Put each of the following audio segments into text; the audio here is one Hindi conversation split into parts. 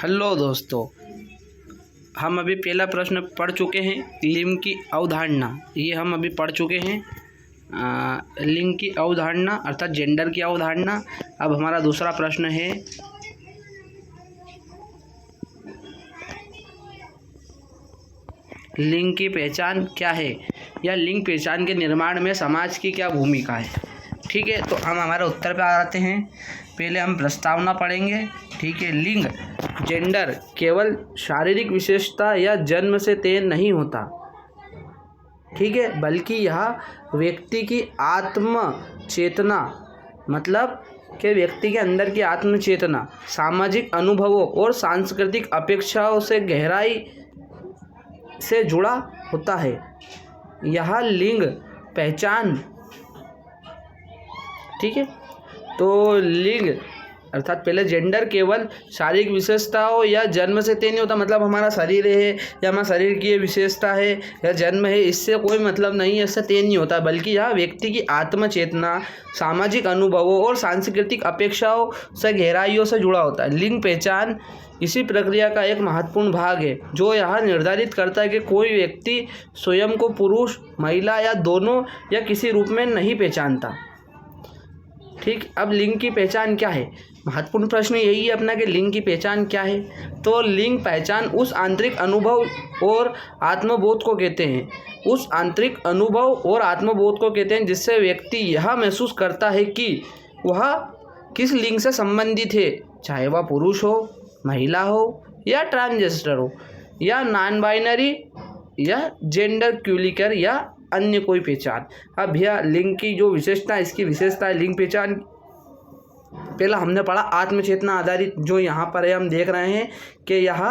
हेलो दोस्तों, हम अभी पहला प्रश्न पढ़ चुके हैं। लिंग की अवधारणा ये हम अभी पढ़ चुके हैं। लिंग की अवधारणा अर्थात जेंडर की अवधारणा। अब हमारा दूसरा प्रश्न है लिंग की पहचान क्या है या लिंग पहचान के निर्माण में समाज की क्या भूमिका है। ठीक है, तो हम हमारे उत्तर पे आते हैं। पहले हम प्रस्तावना पढ़ेंगे। ठीक है, लिंग जेंडर केवल शारीरिक विशेषता या जन्म से तय नहीं होता, ठीक है, बल्कि यह व्यक्ति की आत्म चेतना, मतलब कि व्यक्ति के अंदर की आत्म चेतना, सामाजिक अनुभवों और सांस्कृतिक अपेक्षाओं से गहराई से जुड़ा होता है। यह लिंग पहचान, ठीक है, तो लिंग अर्थात पहले जेंडर केवल शारीरिक विशेषताओं या जन्म से तय नहीं होता, मतलब हमारा शरीर है या हमारा शरीर की ये विशेषता है या जन्म है, इससे कोई मतलब नहीं है, इससे तय नहीं होता, बल्कि यह व्यक्ति की आत्म चेतना, सामाजिक अनुभवों और सांस्कृतिक अपेक्षाओं से गहराइयों से जुड़ा होता है। लिंग पहचान इसी प्रक्रिया का एक महत्वपूर्ण भाग है जो यह निर्धारित करता है कि कोई व्यक्ति स्वयं को पुरुष, महिला या दोनों या किसी रूप में नहीं पहचानता। ठीक, अब लिंग की पहचान क्या है? महत्वपूर्ण प्रश्न यही है अपना कि लिंग की पहचान क्या है। तो लिंग पहचान उस आंतरिक अनुभव और आत्मबोध को कहते हैं, उस आंतरिक अनुभव और आत्मबोध को कहते हैं जिससे व्यक्ति यह महसूस करता है कि वह किस लिंग से संबंधित है, चाहे वह पुरुष हो, महिला हो या ट्रांसजेंडर हो या नॉन बाइनरी या जेंडर क्यूलिकर या अन्य कोई पहचान। अब यह लिंग की जो विशेषता है, इसकी विशेषता है लिंग पहचान। पहला हमने पढ़ा आत्मचेतना आधारित, जो यहाँ पर है हम देख रहे हैं कि यह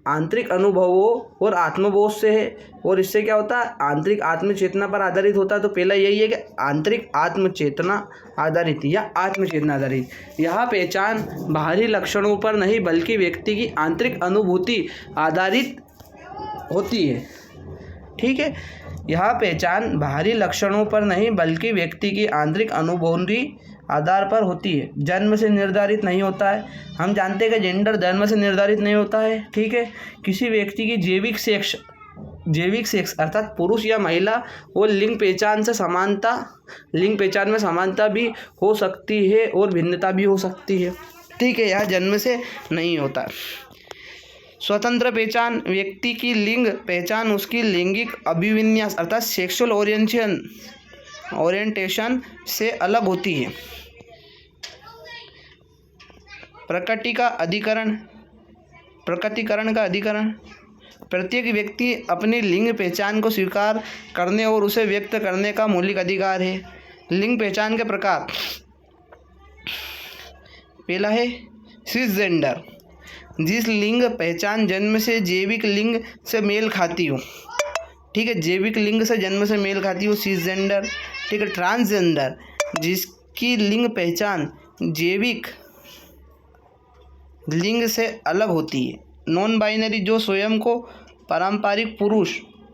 आंतरिक अनुभवों और आत्मबोध से है, और इससे क्या होता है, आंतरिक आत्मचेतना पर आधारित होता है। तो पहला यही है कि आंतरिक आत्मचेतना आधारित या आत्मचेतना आधारित। यह पहचान बाहरी लक्षणों पर नहीं बल्कि व्यक्ति की आंतरिक अनुभूति आधारित होती है। ठीक है, यह पहचान बाहरी लक्षणों पर नहीं बल्कि व्यक्ति की आंतरिक अनुभूति आधार पर होती है, जन्म से निर्धारित नहीं होता है। हम जानते हैं कि जेंडर जन्म से निर्धारित नहीं होता है। ठीक है, किसी व्यक्ति की जैविक सेक्स अर्थात पुरुष या महिला और लिंग पहचान में समानता भी हो सकती है और भिन्नता भी हो सकती है। ठीक है, यह जन्म से नहीं होता। स्वतंत्र पहचान व्यक्ति की लिंग पहचान उसकी लैंगिक अभिविन्यास अर्थात सेक्सुअल ओरिएंटेशन से अलग होती है। प्रकटीकरण का अधिकरण प्रत्येक व्यक्ति अपनी लिंग पहचान को स्वीकार करने और उसे व्यक्त करने का मौलिक अधिकार है। लिंग पहचान के प्रकार, पहला है सिसजेंडर, जिस लिंग पहचान जन्म से जैविक लिंग से मेल खाती हो। ठीक है, जैविक लिंग से जन्म से मेल खाती हो, सिसजेंडर। ठीक है, ट्रांसजेंडर, जिसकी लिंग पहचान जैविक लिंग से अलग होती है। नॉन बाइनरी, जो स्वयं को पारंपरिक पुरुष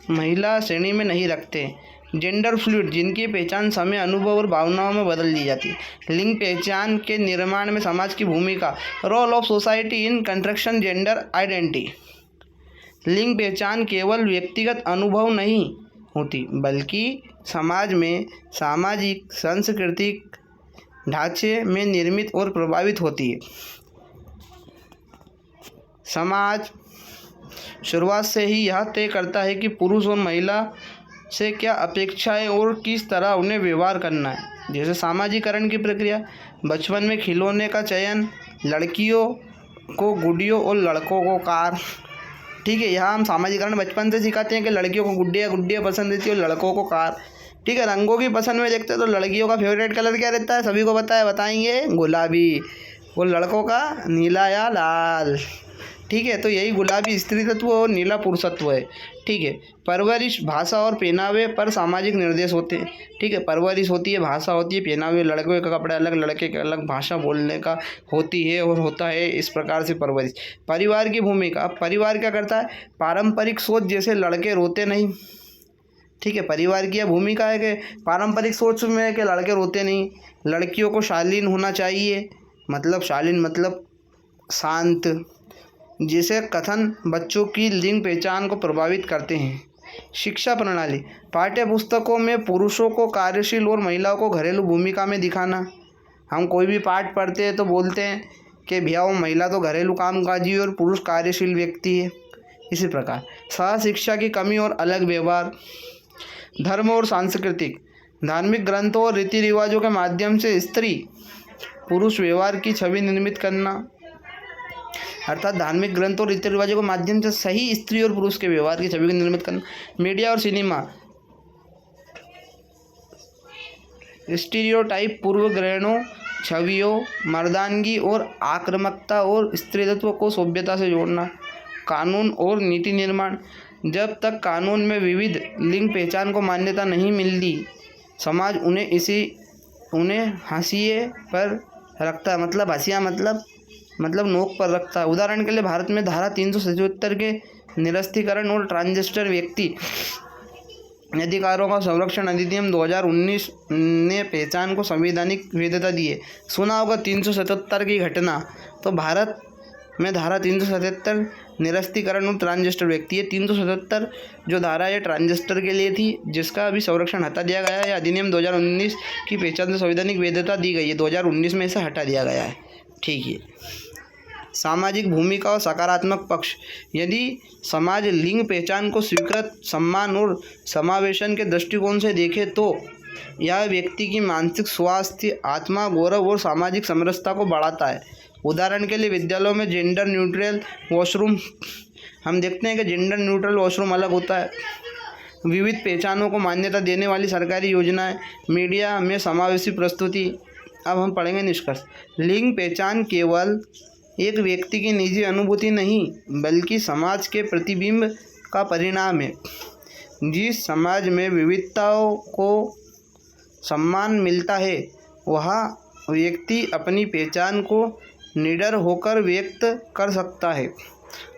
महिला श्रेणी में नहीं रखते। जेंडर फ्लूइड, जिनकी पहचान समय, अनुभव और भावनाओं में बदल दी जाती है। लिंग पहचान के निर्माण में समाज की भूमिका, role of society in construction gender identity. लिंग पहचान केवल व्यक्तिगत अनुभव नहीं होती बल्कि समाज में सामाजिक सांस्कृतिक ढांचे में निर्मित और प्रभावित होती है। समाज शुरुआत से ही यह तय करता है कि पुरुष और महिला से क्या अपेक्षाएं और किस तरह उन्हें व्यवहार करना है। जैसे सामाजिकरण की प्रक्रिया, बचपन में खिलौने का चयन, लड़कियों को गुड़ियों और लड़कों को कार। ठीक है, यहाँ हम सामाजिकरण बचपन से सिखाते हैं कि लड़कियों को गुड्डियाँ पसंद रहती है और लड़कों को कार। ठीक है, रंगों की पसंद में देखते हैं तो लड़कियों का फेवरेट कलर क्या रहता है, सभी को बताएंगे गुलाबी, और लड़कों का नीला या लाल। ठीक है, तो यही गुलाबी स्त्री तत्व और नीला पुरुषत्व है। ठीक है, परवरिश, भाषा और पहनावे पर सामाजिक निर्देश होते हैं। ठीक है, परवरिश होती है, भाषा होती है, पहनावे, लड़के का कपड़ा अलग, लड़के का अलग, भाषा बोलने का होती है और होता है, इस प्रकार से परवरिश। परिवार की भूमिका, अब परिवार क्या करता है, पारंपरिक सोच जैसे लड़के रोते नहीं। ठीक है, परिवार की यह भूमिका है कि पारंपरिक सोच में है कि लड़के रोते नहीं, लड़कियों को शालीन होना चाहिए, मतलब शालीन मतलब शांत, जिसे कथन बच्चों की लिंग पहचान को प्रभावित करते हैं। शिक्षा प्रणाली, पाठ्य पुस्तकों में पुरुषों को कार्यशील और महिलाओं को घरेलू भूमिका में दिखाना। हम कोई भी पाठ पढ़ते हैं तो बोलते हैं कि भैया वो महिला तो घरेलू कामकाजी और पुरुष कार्यशील व्यक्ति है। इसी प्रकार सहशिक्षा की कमी और अलग व्यवहार। धर्म और सांस्कृतिक, धार्मिक ग्रंथों और रीति रिवाजों के माध्यम से स्त्री पुरुष व्यवहार की छवि निर्मित करना, अर्थात धार्मिक ग्रंथों और रीति रिवाजों के माध्यम से सही स्त्री और पुरुष के व्यवहार की छवि को निर्मित करना। मीडिया और सिनेमा, स्टीरियोटाइप, पूर्व ग्रहणों, छवियों, मर्दानगी और आक्रामकता और स्त्रीत्व को सभ्यता से जोड़ना। कानून और नीति निर्माण, जब तक कानून में विविध लिंग पहचान को मान्यता नहीं मिलती, समाज उन्हें हाशिए पर रखता है। मतलब हाशिया मतलब नोक पर रखता है। उदाहरण के लिए भारत में धारा 377 के निरस्तीकरण और ट्रांसजेंडर व्यक्ति अधिकारों का संरक्षण अधिनियम 2019 ने पहचान को संवैधानिक वैधता दी है। सुना होगा 377 की घटना, तो भारत में धारा 377 निरस्तीकरण और ट्रांसजेंडर व्यक्ति है। 377 जो धारा है ट्रांसजेंडर के लिए थी, जिसका अभी संरक्षण हटा दिया गया है। अधिनियम 2019 की पहचान से संवैधानिक वैधता दी गई है, 2019 में इसे हटा दिया गया है। ठीक है। सामाजिक भूमिका और सकारात्मक पक्ष, यदि समाज लिंग पहचान को स्वीकृत, सम्मान और समावेशन के दृष्टिकोण से देखे तो यह व्यक्ति की मानसिक स्वास्थ्य, आत्मा गौरव और सामाजिक समरसता को बढ़ाता है। उदाहरण के लिए विद्यालयों में जेंडर न्यूट्रल वॉशरूम, हम देखते हैं कि जेंडर न्यूट्रल वॉशरूम अलग होता है। विविध पहचानों को मान्यता देने वाली सरकारी योजनाएं, मीडिया में समावेशी प्रस्तुति। अब हम पढ़ेंगे निष्कर्ष। लिंग पहचान केवल एक व्यक्ति की निजी अनुभूति नहीं, बल्कि समाज के प्रतिबिंब का परिणाम है। जिस समाज में विविधताओं को सम्मान मिलता है, वहाँ व्यक्ति अपनी पहचान को निडर होकर व्यक्त कर सकता है।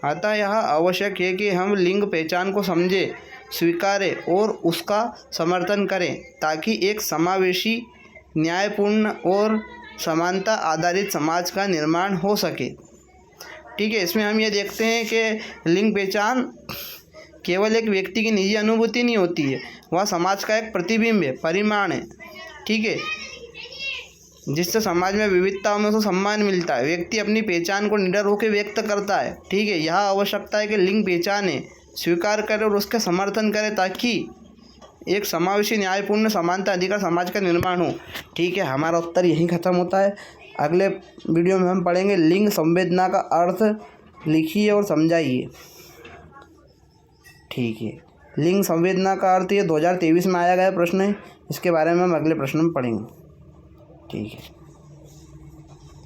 अतः यह आवश्यक है कि हम लिंग पहचान को समझें, स्वीकारें और उसका समर्थन करें, ताकि एक समावेशी, न्यायपूर्ण और समानता आधारित समाज का निर्माण हो सके। ठीक है। इसमें हम ये देखते हैं कि लिंग पहचान केवल एक व्यक्ति की निजी अनुभूति नहीं होती है, वह समाज का एक प्रतिबिंब है, परिमाण है। ठीक है। जिससे समाज में विविधताओं में उसे सम्मान मिलता है। व्यक्ति अपनी पहचान को निडर होकर व्यक्त करता है। ठीक है। यह आवश्यकता है कि लिंग पहचाने, स्वीकार करे और उसका समर्थन करे, ताकि एक समावेशी, न्यायपूर्ण, समानता अधिकार समाज का निर्माण हो। ठीक है। हमारा उत्तर यहीं ख़त्म होता है। अगले वीडियो में हम पढ़ेंगे लिंग संवेदना का अर्थ लिखिए और समझाइए। ठीक है। लिंग संवेदना का अर्थ ये 2023 में आया गया प्रश्न है। इसके बारे में हम अगले प्रश्न में पढ़ेंगे। ठीक है।